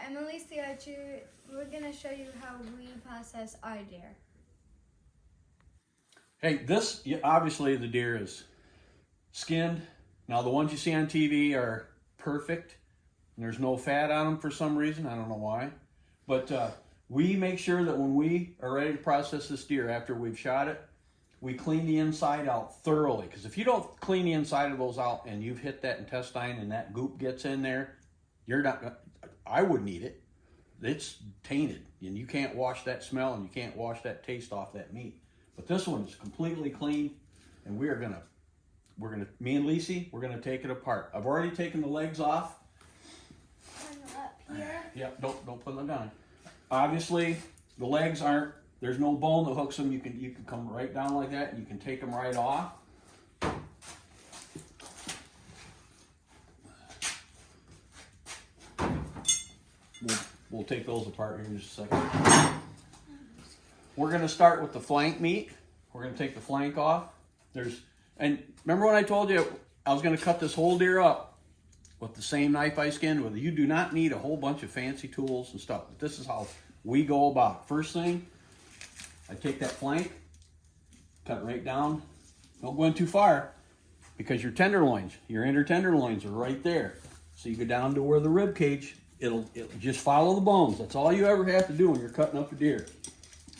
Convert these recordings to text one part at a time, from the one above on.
I'm Elyse the Archer. We're going to show you how we process our deer. Hey, obviously the deer is skinned. Now the ones you see on TV are perfect. And there's no fat on them for some reason. I don't know why. But we make sure that when we are ready to process this deer after we've shot it, we clean the inside out thoroughly. Because if you don't clean the inside of those out and you've hit that intestine and that goop gets in there, you're not. I wouldn't eat it. It's tainted, and you can't wash that smell and you can't wash that taste off that meat. But this one is completely clean, and me and Lacey, we're gonna take it apart. I've already taken the legs off. Up here. Yep, don't put them down. Obviously, the legs there's no bone that hooks them. You can come right down like that, and you can take them right off. We'll take those apart here in just a second. We're going to start with the flank meat. We're going to take the flank off. And remember when I told you I was going to cut this whole deer up with the same knife I skinned with? You do not need a whole bunch of fancy tools and stuff. But this is how we go about it. First thing, I take that flank, cut it right down. Don't go in too far because your tenderloins, your inner tenderloins are right there. So you go down to where the rib cage. It'll just follow the bones. That's all you ever have to do when you're cutting up a deer.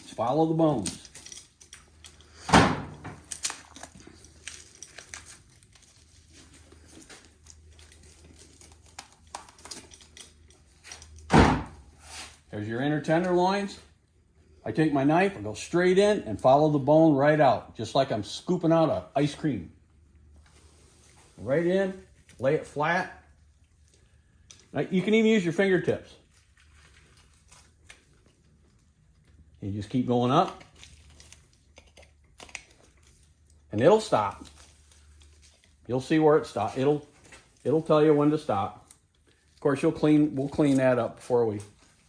Just follow the bones. There's your inner tenderloins. I take my knife and go straight in and follow the bone right out, just like I'm scooping out an ice cream. Right in, lay it flat. Now, you can even use your fingertips. You just keep going up. And it'll stop. You'll see where it stops. It'll tell you when to stop. Of course, we'll clean that up before we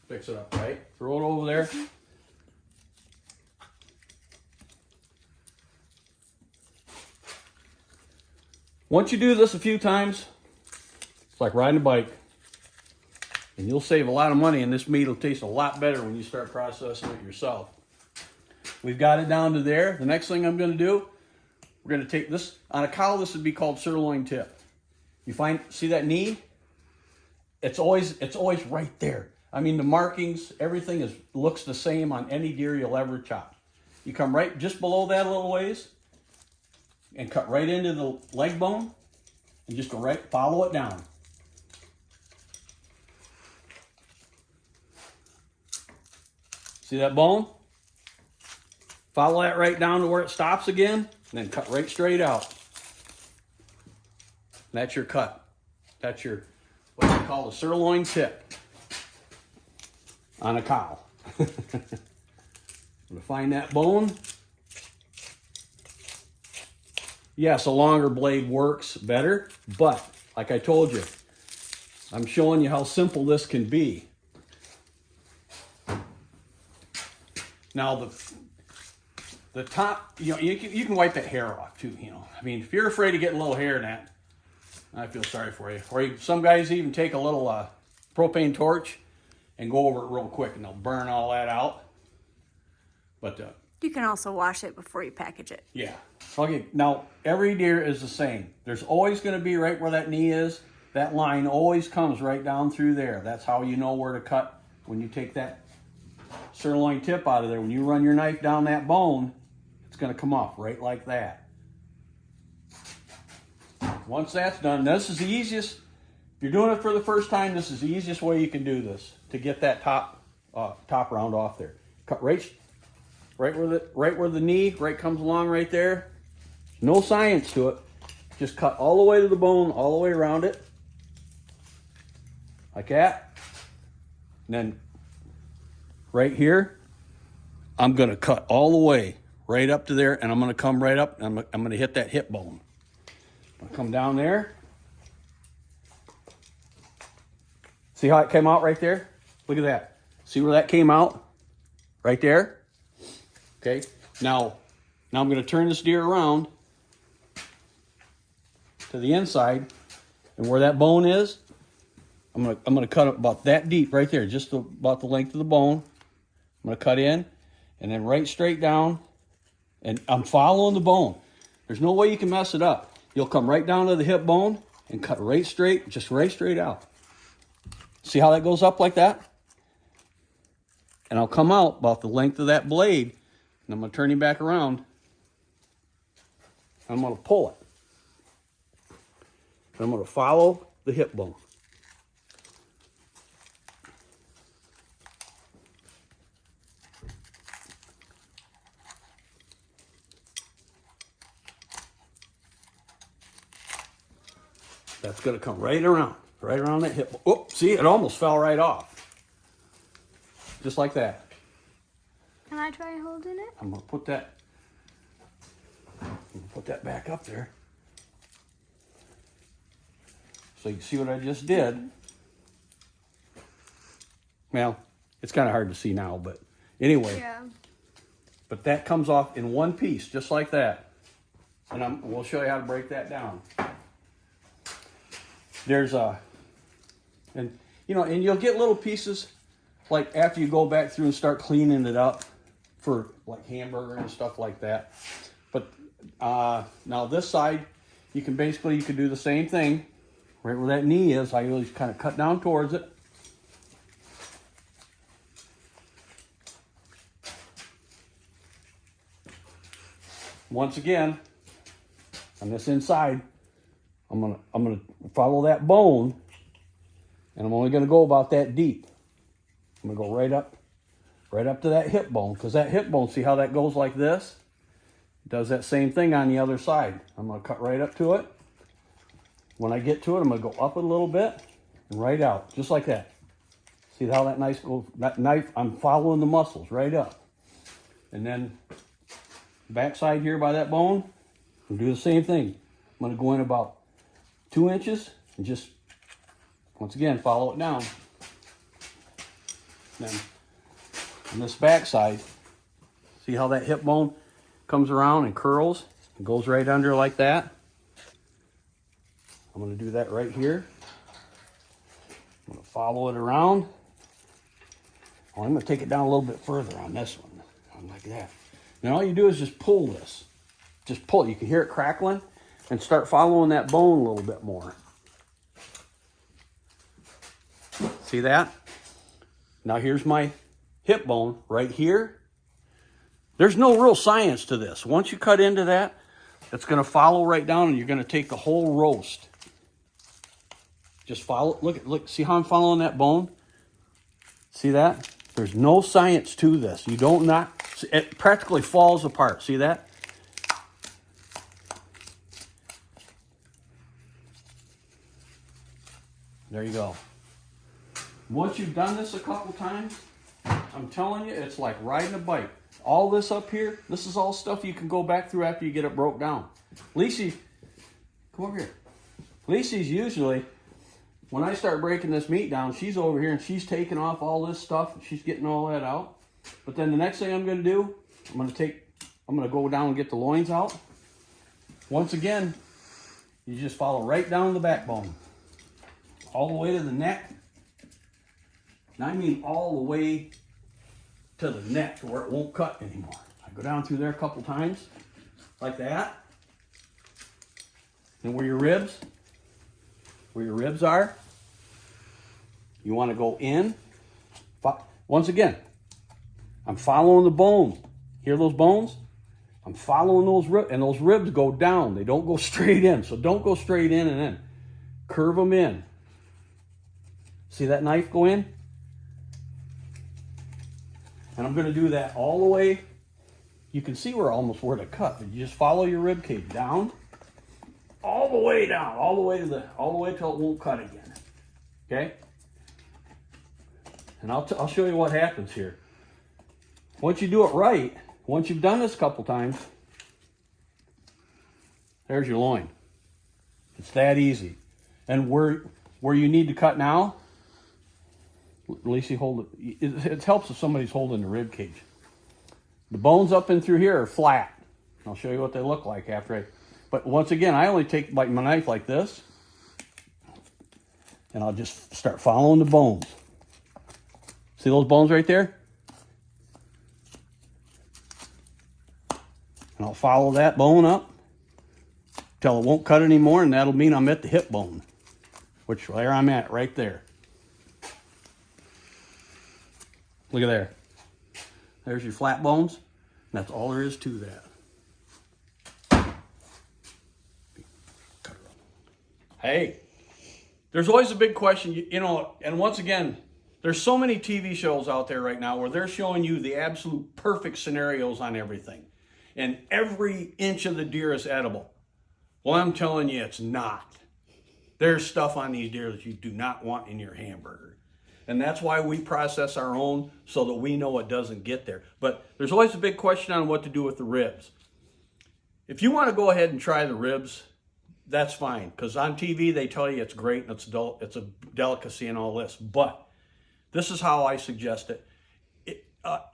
fix it up, right? Throw it over there. Once you do this a few times, it's like riding a bike. And you'll save a lot of money, and this meat will taste a lot better when you start processing it yourself. We've got it down to there. The next thing I'm going to do, we're going to take this, on a cow, this would be called sirloin tip. See that knee? It's always right there. I mean, the markings, everything looks the same on any deer you'll ever chop. You come right just below that a little ways and cut right into the leg bone and just go right, follow it down. See that bone? Follow that right down to where it stops again, and then cut right straight out. That's your cut. That's your, what they call the sirloin tip on a cow. I'm gonna find that bone. Yes, a longer blade works better, but like I told you, I'm showing you how simple this can be. Now the top, you can wipe that hair off too, I mean, if you're afraid of getting a little hair in that, I feel sorry for you. Or some guys even take a little propane torch and go over it real quick and they'll burn all that out. But you can also wash it before you package it. Yeah. Okay, now every deer is the same. There's always going to be right where that knee is. That line always comes right down through there. That's how you know where to cut when you take that sirloin tip out of there. When you run your knife down that bone, it's going to come off right like that. Once that's done, this is the easiest. If you're doing it for the first time, this is the easiest way you can do this to get that top round off there. Cut right where the knee comes along right there. No science to it. Just cut all the way to the bone, all the way around it, like that. And then right here, I'm going to cut all the way right up to there, and I'm going to come right up, and I'm going to hit that hip bone. I'll come down there. See how it came out right there? Look at that. See where that came out? Right there? Okay. Now I'm going to turn this deer around to the inside, and where that bone is, I'm gonna cut about that deep right there, just about the length of the bone. I'm gonna cut in, and then right straight down, and I'm following the bone. There's no way you can mess it up. You'll come right down to the hip bone and cut right straight, just right straight out. See how that goes up like that? And I'll come out about the length of that blade, and I'm gonna turn him back around. I'm gonna pull it. And I'm gonna follow the hip bone. That's going to come right around that hip. Oh, see, it almost fell right off. Just like that. Can I try holding it? I'm going to put that back up there. So you can see what I just did. Well, it's kind of hard to see now, but anyway. Yeah. But that comes off in one piece, just like that. And we'll show you how to break that down. There's and you'll get little pieces like after you go back through and start cleaning it up for like hamburger and stuff like that. But now this side, you can do the same thing. Right where that knee is, I always kind of cut down towards it. Once again, on this inside, I'm gonna follow that bone, and I'm only gonna go about that deep. I'm gonna go right up to that hip bone, because that hip bone, see how that goes like this? It does that same thing on the other side. I'm gonna cut right up to it. When I get to it, I'm gonna go up a little bit and right out, just like that. See how that knife goes? That knife, I'm following the muscles right up, and then backside here by that bone, I'm gonna do the same thing. I'm gonna go in about 2 inches and just, once again, follow it down. Then on this back side, see how that hip bone comes around and curls and goes right under like that? I'm going to do that right here. I'm going to follow it around. Oh, I'm going to take it down a little bit further on this one, like that. Now all you do is just pull this. Just pull it. You can hear it crackling. And start following that bone a little bit more. See that? Now here's my hip bone right here. There's no real science to this. Once you cut into that, it's going to follow right down, and you're going to take the whole roast. Just follow. Look. See how I'm following that bone? See that? There's no science to this. You don't not. It practically falls apart. See that? There you go. Once you've done this a couple times, I'm telling you, it's like riding a bike. All this up here, this is all stuff you can go back through after you get it broke down. Lacey, come over here. Lacey's usually, when I start breaking this meat down, she's over here and she's taking off all this stuff. She's getting all that out. But then the next thing I'm going to do, I'm going to go down and get the loins out. Once again, you just follow right down the backbone. All the way to the neck. And I mean all the way to the neck to where it won't cut anymore. I go down through there a couple times, like that. And where your ribs are, you want to go in. Once again, I'm following the bone. Hear those bones? I'm following those ribs, and those ribs go down. They don't go straight in. So don't go straight in and in. Curve them in. See that knife go in? And I'm going to do that all the way. You can see where to cut, but you just follow your rib cage down, all the way down, all the way till it won't cut again. Okay? And I'll show you what happens here. Once you do it right, once you've done this a couple times, there's your loin. It's that easy. And where you need to cut now, Lacey, hold it. It helps if somebody's holding the rib cage. The bones up in through here are flat. I'll show you what they look like after but once again, I only take my knife like this, And I'll just start following the bones. See those bones right there? And I'll follow that bone up till it won't cut anymore, and that'll mean I'm at the hip bone, which there I'm at right there. Look at there. There's your flat bones. And that's all there is to that. Hey, there's always a big question, you know, and once again, there's so many TV shows out there right now where they're showing you the absolute perfect scenarios on everything. And every inch of the deer is edible. Well, I'm telling you, it's not. There's stuff on these deer that you do not want in your hamburger. And that's why we process our own so that we know it doesn't get there. But there's always a big question on what to do with the ribs. If you want to go ahead and try the ribs, that's fine. Because on TV, they tell you it's great and it's a delicacy and all this. But this is how I suggest it.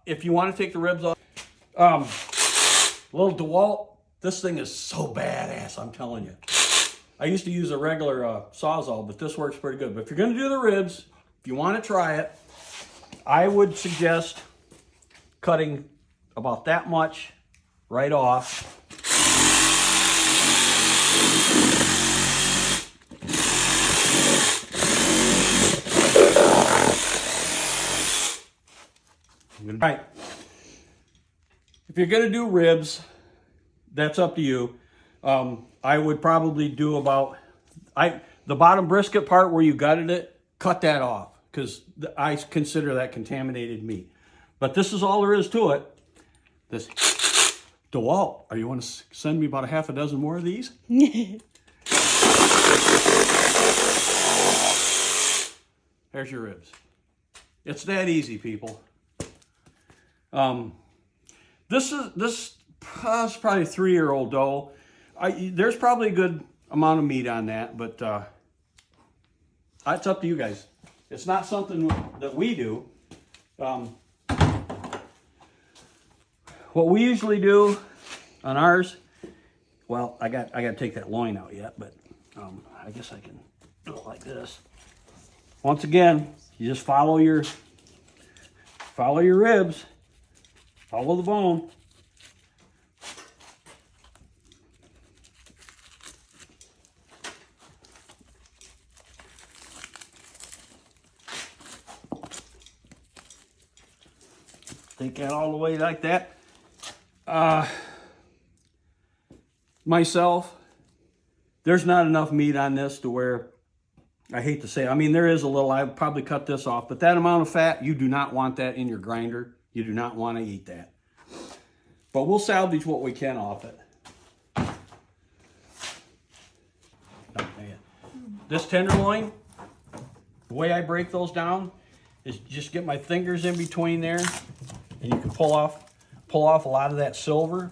If you want to take the ribs off, little DeWalt, this thing is so badass, I'm telling you. I used to use a regular Sawzall, but this works pretty good. But if you're going to do the ribs, if you want to try it, I would suggest cutting about that much right off. All right. If you're going to do ribs, that's up to you. I would probably do about the bottom brisket part where you gutted it, cut that off because I consider that contaminated meat. But this is all there is to it. This DeWalt, are you want to send me about a half a dozen more of these? There's your ribs. It's that easy, people. This is probably a 3-year-old doe. There's probably a good amount of meat on that, but it's up to you guys. It's not something that we do. What we usually do on ours, well, I got to take that loin out yet, but I guess I can do it like this. Once again, you just follow your ribs, follow the bone. Take that all the way like that. Myself, there's not enough meat on this to where, I hate to say it, I mean, there is a little, I would probably cut this off, but that amount of fat, you do not want that in your grinder. You do not want to eat that. But we'll salvage what we can off it. This tenderloin, the way I break those down is just get my fingers in between there, and you can pull off a lot of that silver.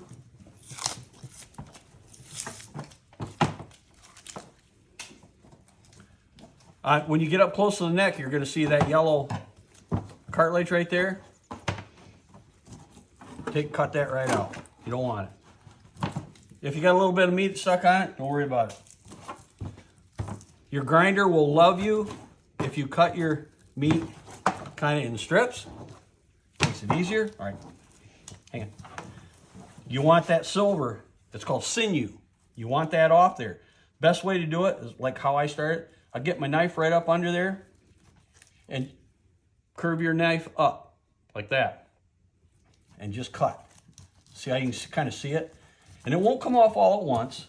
When you get up close to the neck, you're going to see that yellow cartilage right there. Cut that right out. You don't want it. If you got a little bit of meat stuck on it, don't worry about it. Your grinder will love you if you cut your meat kind of in strips. Makes it easier. All right, hang on. You want that silver, it's called sinew. You want that off there. Best way to do it is like how I started. I get my knife right up under there and curve your knife up like that and just cut. See how you can kind of see it? And it won't come off all at once.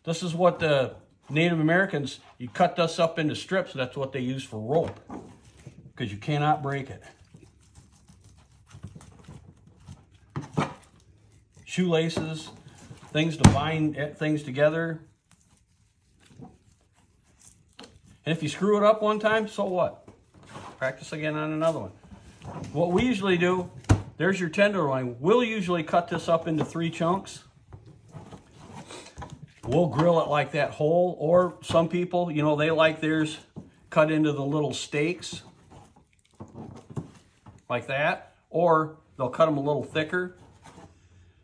This is what the Native Americans, you cut this up into strips, that's what they use for rope because you cannot break it. Shoelaces, things to bind things together. And if you screw it up one time, so what? Practice again on another one. What we usually do, there's your tenderloin. We'll usually cut this up into 3 chunks. We'll grill it like that whole, or some people, you know, they like theirs cut into the little steaks like that, or they'll cut them a little thicker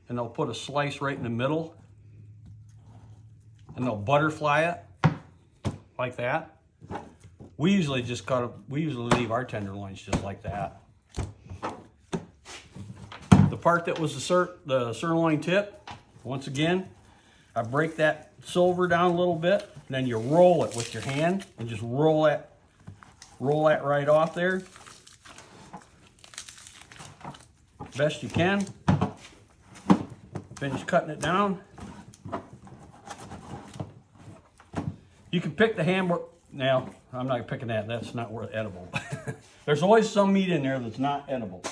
and they'll put a slice right in the middle. and they'll butterfly it like that. We usually just we usually leave our tenderloins just like that. The part that was the sirloin tip, once again, I break that silver down a little bit, and then you roll it with your hand and just roll that right off there. Best you can. Finish cutting it down. You can pick the hamburger. Now, I'm not picking that. That's not worth edible. There's always some meat in there that's not edible.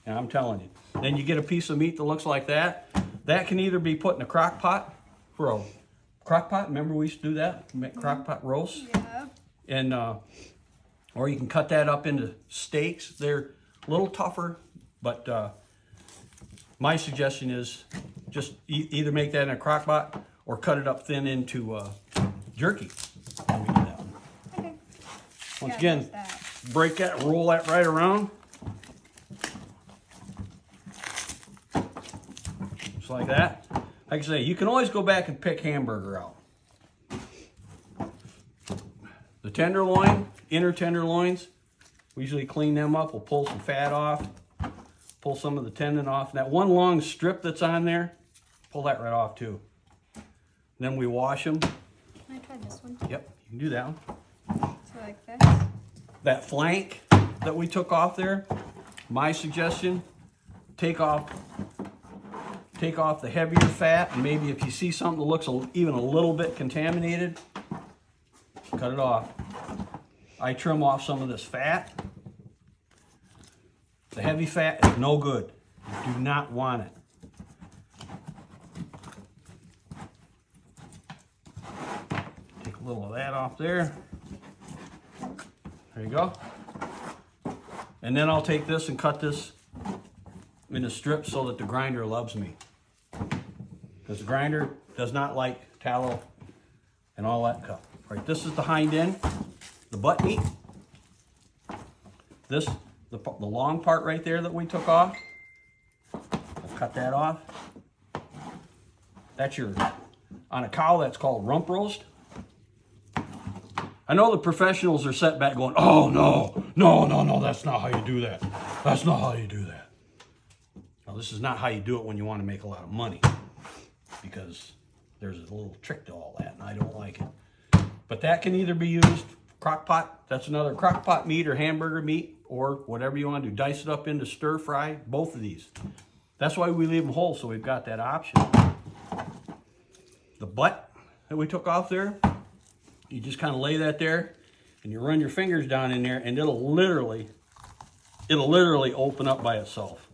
And I'm telling you. Then you get a piece of meat that looks like that. That can either be put in a crock pot for a crock pot. Remember we used to do that? Make crock pot roasts. Yeah. And or you can cut that up into steaks. They're a little tougher, but my suggestion is just either make that in a crock pot or cut it up thin into jerky. Let me do that one. Okay. Once Yeah, again, that's break that, roll that right around. Just like that. Like I say, you can always go back and pick hamburger out. The tenderloin, inner tenderloins, we usually clean them up. We'll pull some fat off, pull some of the tendon off. And that one long strip that's on there, pull that right off too. Then we wash them. Can I try this one? Yep, you can do that one. So like this? That flank that we took off there, my suggestion, take off the heavier fat, and maybe if you see something that looks even a little bit contaminated, cut it off. I trim off some of this fat. The heavy fat is no good. You do not want it. Take a little of that off there. There you go. And then I'll take this and cut this into strips so that the grinder loves me. Because the grinder does not like tallow and all that stuff. Right, this is the hind end, the butt meat. This, the long part right there that we took off. I'll cut that off. That's on a cow, that's called rump roast. I know the professionals are set back going, oh no, that's not how you do that. That's not how you do that. Now, this is not how you do it when you want to make a lot of money, because there's a little trick to all that, and I don't like it. But that can either be used crock pot, that's another crock pot meat or hamburger meat, or whatever you want to do. Dice it up into stir fry, both of these. That's why we leave them whole, so we've got that option. The butt that we took off there, you just kind of lay that there, and you run your fingers down in there, and it'll literally open up by itself.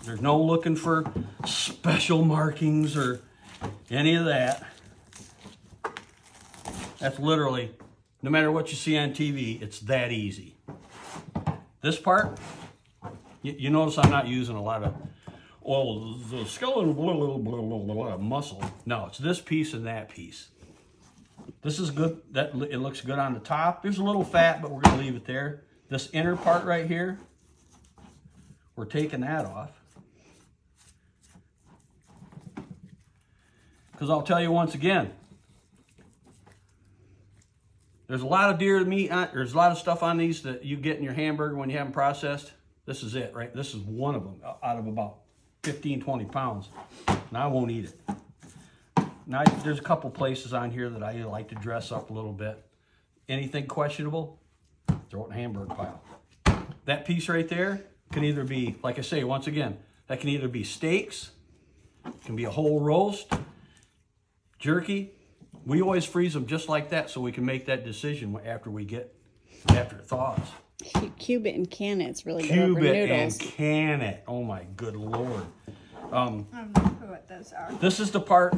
There's no looking for special markings or any of that. That's literally, no matter what you see on TV, it's that easy. This part, you notice I'm not using a lot of, well, the skeleton, muscle. No, it's this piece and that piece. This is good. It looks good on the top. There's a little fat, but we're going to leave it there. This inner part right here, we're taking that off. Because I'll tell you once again, there's a lot of deer meat, there's a lot of stuff on these that you get in your hamburger when you have them processed. This is it, right? This is one of them out of about 15, 20 pounds. And I won't eat it. Now, there's a couple places on here that I like to dress up a little bit. Anything questionable, throw it in the hamburger pile. That piece right there can either be, like I say, once again, that can either be steaks, it can be a whole roast, jerky. We always freeze them just like that so we can make that decision after it thaws. Cube it and can it. It's really good over Cube it noodles. and can it. Oh my good Lord. I don't know what those are. This is the part,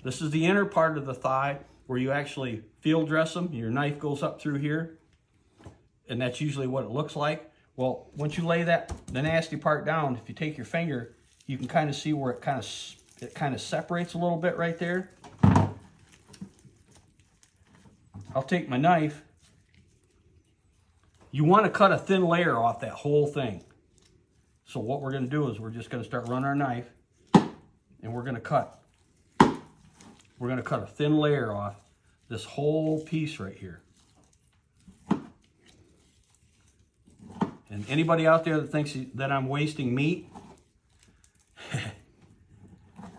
this is the inner part of the thigh where you actually field dress them. Your knife goes up through here, and that's usually what it looks like. Well, once you lay the nasty part down, if you take your finger, you can kind of see where it kind of separates a little bit right there. I'll take my knife. You want to cut a thin layer off that whole thing. So what we're going to do is we're just going to start running our knife, and we're going to cut we're going to cut a thin layer off this whole piece right here. And anybody out there that thinks that I'm wasting meat,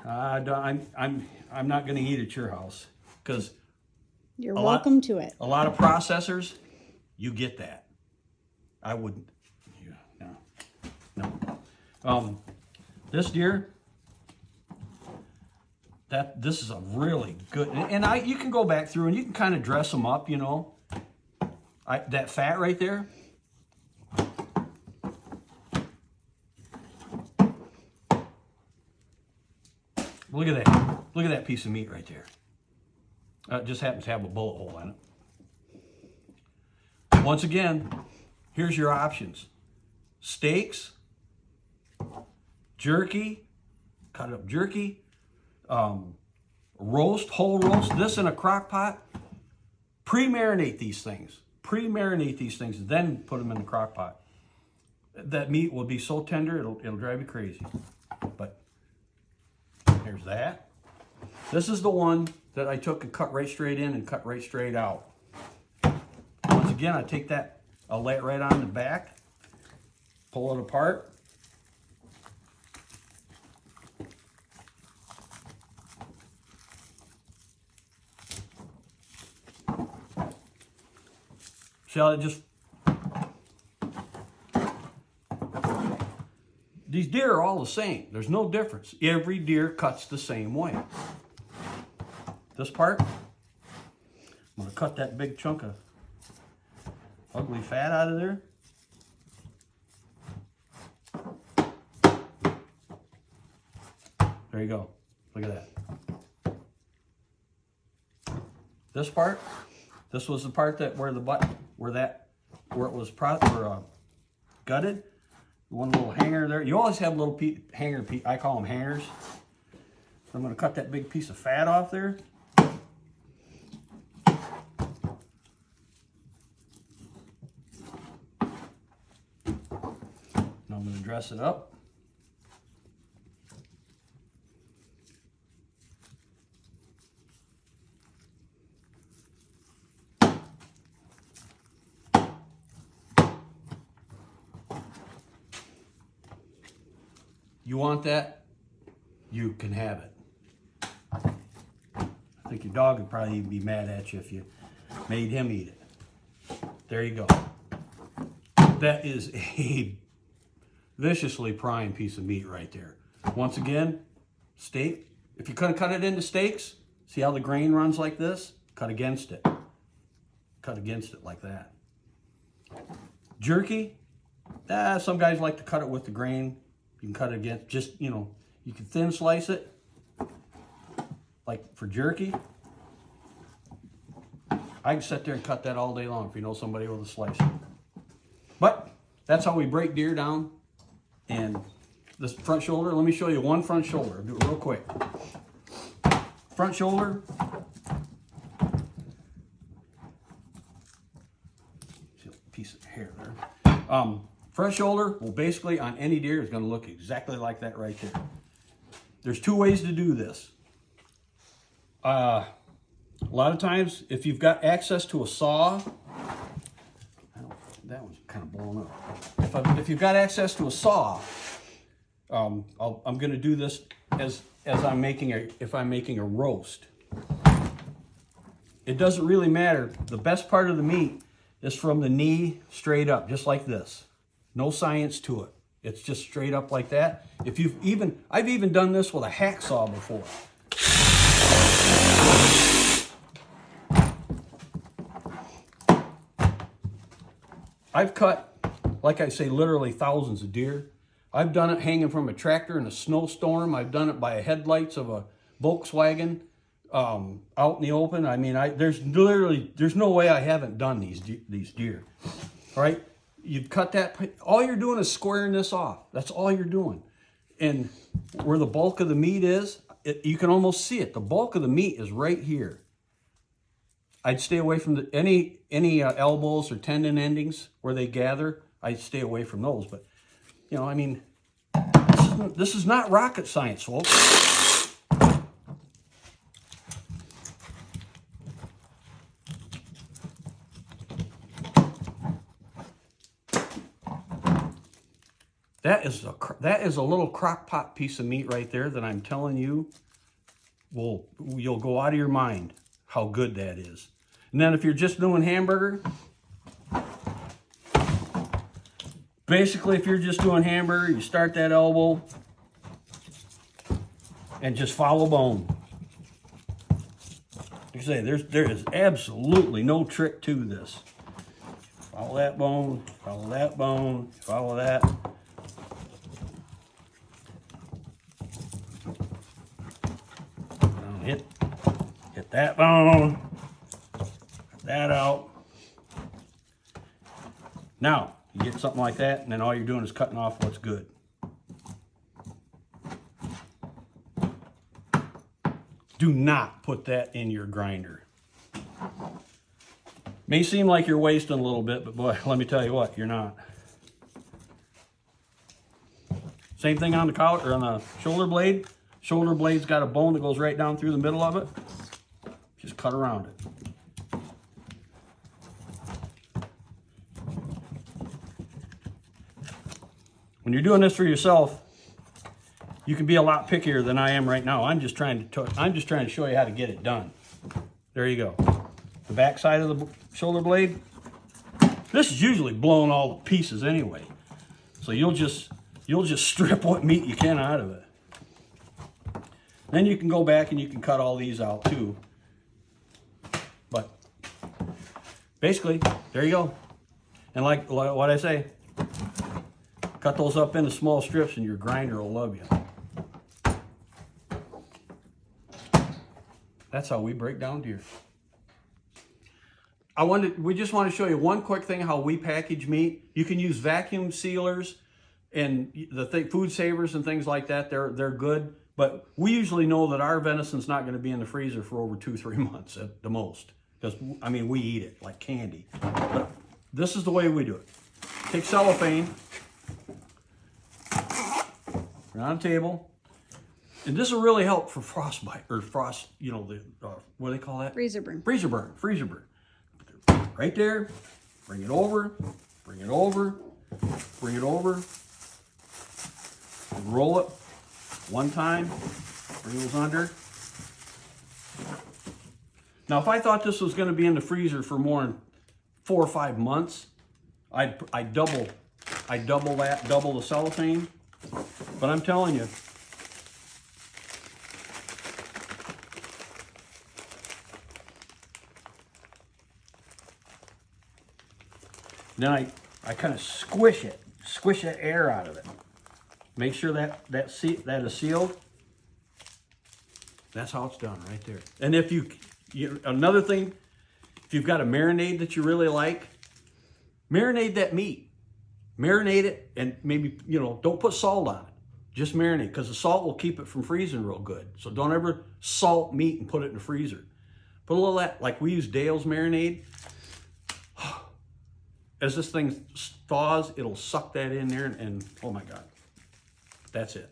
I'm not going to eat at your house, because You're welcome to it. a lot of processors, you get that. I wouldn't. Yeah, no. This deer, this is a really good, and you can go back through and you can kind of dress them up, you know. That fat right there. Look at that. Look at that piece of meat right there. It just happens to have a bullet hole in it. Once again, here's your options. Steaks, jerky, cut up jerky, roast, whole roast, this in a crock pot. Pre-marinate these things. Pre-marinate these things, then put them in the crock pot. That meat will be so tender, it'll drive you crazy. But here's that. This is the one that I took and cut right straight in and cut right straight out. Once again, I take that, I'll lay it right on the back, pull it apart. See how it just... These deer are all the same. There's no difference. Every deer cuts the same way. This part, I'm going to cut that big chunk of ugly fat out of there. There you go. Look at that. This part, this was the part that where it was gutted. One little hanger there. You always have little hanger. I call them hangers. So I'm going to cut that big piece of fat off there. Now I'm going to dress it up. You want that? You can have it. I think your dog would probably even be mad at you if you made him eat it. There you go. That is a viciously prime piece of meat right there. Once again, steak. If you're going to cut it into steaks, see how the grain runs like this? Cut against it. Cut against it like that. Jerky. Some guys like to cut it with the grain. You can cut it against, just, you know, you can thin slice it, like for jerky. I can sit there and cut that all day long if you know somebody with a slicer. But that's how we break deer down. And this front shoulder, let me show you one front shoulder. I'll do it real quick. Front shoulder. See a piece of hair there. Front shoulder, well, basically on any deer is going to look exactly like that right there. There's two ways to do this. A lot of times, if you've got access to a saw, that one's kind of blown up. If you've got access to a saw, I'm going to do this as if I'm making a roast. It doesn't really matter. The best part of the meat is from the knee straight up, just like this. No science to it. It's just straight up like that. I've even done this with a hacksaw before. I've cut, like I say, literally thousands of deer. I've done it hanging from a tractor in a snowstorm. I've done it by headlights of a Volkswagen out in the open. I mean, there's no way I haven't done these deer. All right? You cut that, all you're doing is squaring this off. That's all you're doing. And where the bulk of the meat is, you can almost see it. The bulk of the meat is right here. I'd stay away from any elbows or tendon endings where they gather. I'd stay away from those. But, you know, I mean, this is not rocket science, folks. That is a little crock pot piece of meat right there that I'm telling you you'll go out of your mind how good that is. And then if you're just doing hamburger, basically if you're just doing hamburger, you start that elbow and just follow bone. Like I say, there is absolutely no trick to this. Follow that bone, follow that bone, follow that. Hit that bone, cut that out. Now, you get something like that, and then all you're doing is cutting off what's good. Do not put that in your grinder. May seem like you're wasting a little bit, but boy, let me tell you what, you're not. Same thing on the collar or on the shoulder blade. Shoulder blade's got a bone that goes right down through the middle of it. Just cut around it. When you're doing this for yourself, you can be a lot pickier than I am right now. I'm just trying to show you how to get it done. There you go. The back side of the shoulder blade. This is usually blown all to pieces anyway. So you'll just strip what meat you can out of it. Then you can go back and you can cut all these out too. But basically, there you go. And like what I say, cut those up into small strips and your grinder will love you. That's how we break down deer. We just want to show you one quick thing how we package meat. You can use vacuum sealers and food savers and things like that. They're good. But we usually know that our venison's not going to be in the freezer for over 2-3 months at the most. Because, I mean, we eat it like candy. But this is the way we do it. Take cellophane, put it on a table. And this will really help for frostbite, or frost, you know, what do they call that? Freezer burn. Freezer burn. Right there. Bring it over. Bring it over. Bring it over. And roll it. One time, bring those under. Now, if I thought this was going to be in the freezer for more than 4 or 5 months, I'd double the cellophane. But I'm telling you, then I kind of squish the air out of it. Make sure that is sealed. That's how it's done right there. And if another thing, if you've got a marinade that you really like, marinate that meat. Marinate it and maybe, don't put salt on it. Just marinate, because the salt will keep it from freezing real good. So don't ever salt meat and put it in the freezer. Put a little of that, like we use Dale's marinade. As this thing thaws, it'll suck that in there and oh my God. That's it.